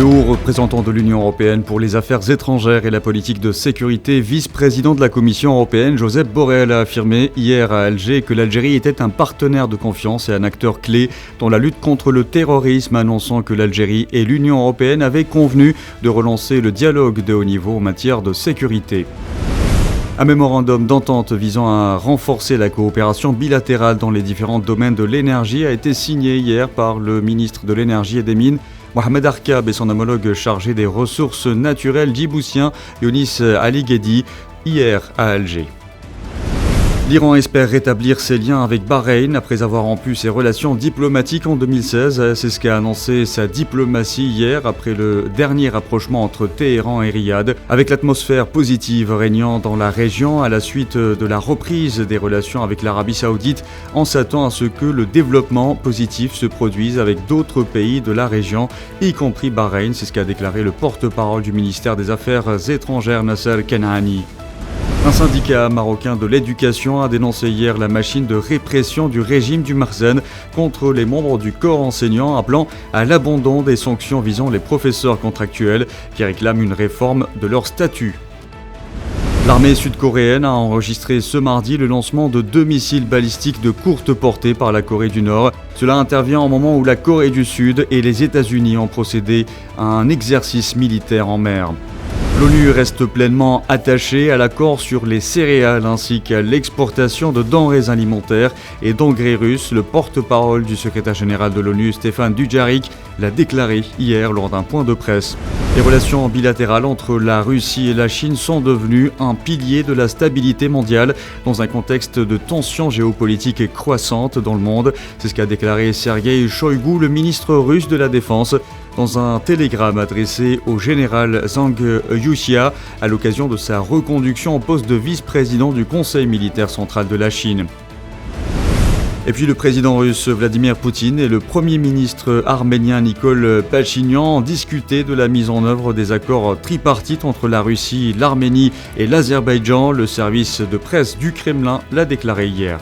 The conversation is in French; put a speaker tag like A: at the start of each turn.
A: Le haut représentant de l'Union européenne pour les affaires étrangères et la politique de sécurité, vice-président de la Commission européenne, Josep Borrell, a affirmé hier à Alger que l'Algérie était un partenaire de confiance et un acteur clé dans la lutte contre le terrorisme, annonçant que l'Algérie et l'Union européenne avaient convenu de relancer le dialogue de haut niveau en matière de sécurité. Un mémorandum d'entente visant à renforcer la coopération bilatérale dans les différents domaines de l'énergie a été signé hier par le ministre de l'Énergie et des Mines, Mohamed Arkab, et son homologue chargé des ressources naturelles djiboutien, Younis Ali Ghedi, hier à Alger. L'Iran espère rétablir ses liens avec Bahreïn après avoir rompu ses relations diplomatiques en 2016. C'est ce qu'a annoncé sa diplomatie hier après le dernier rapprochement entre Téhéran et Riyad. Avec l'atmosphère positive régnant dans la région à la suite de la reprise des relations avec l'Arabie Saoudite, on s'attend à ce que le développement positif se produise avec d'autres pays de la région, y compris Bahreïn. C'est ce qu'a déclaré le porte-parole du ministère des Affaires étrangères, Nasser Kenani. Un syndicat marocain de l'éducation a dénoncé hier la machine de répression du régime du Marzen contre les membres du corps enseignant, appelant à l'abandon des sanctions visant les professeurs contractuels qui réclament une réforme de leur statut. L'armée sud-coréenne a enregistré ce mardi le lancement de 2 missiles balistiques de courte portée par la Corée du Nord. Cela intervient au moment où la Corée du Sud et les États-Unis ont procédé à un exercice militaire en mer. L'ONU reste pleinement attachée à l'accord sur les céréales ainsi qu'à l'exportation de denrées alimentaires et d'engrais russes. Le porte-parole du secrétaire général de l'ONU, Stéphane Dujarric, l'a déclaré hier lors d'un point de presse. Les relations bilatérales entre la Russie et la Chine sont devenues un pilier de la stabilité mondiale dans un contexte de tensions géopolitiques croissantes dans le monde. C'est ce qu'a déclaré Sergueï Shoïgu, le ministre russe de la Défense, dans un télégramme adressé au général Zhang Yuxia à l'occasion de sa reconduction au poste de vice-président du Conseil militaire central de la Chine. Et puis le président russe Vladimir Poutine et le premier ministre arménien Nikol Pachinian ont discuté de la mise en œuvre des accords tripartites entre la Russie, l'Arménie et l'Azerbaïdjan. Le service de presse du Kremlin l'a déclaré hier.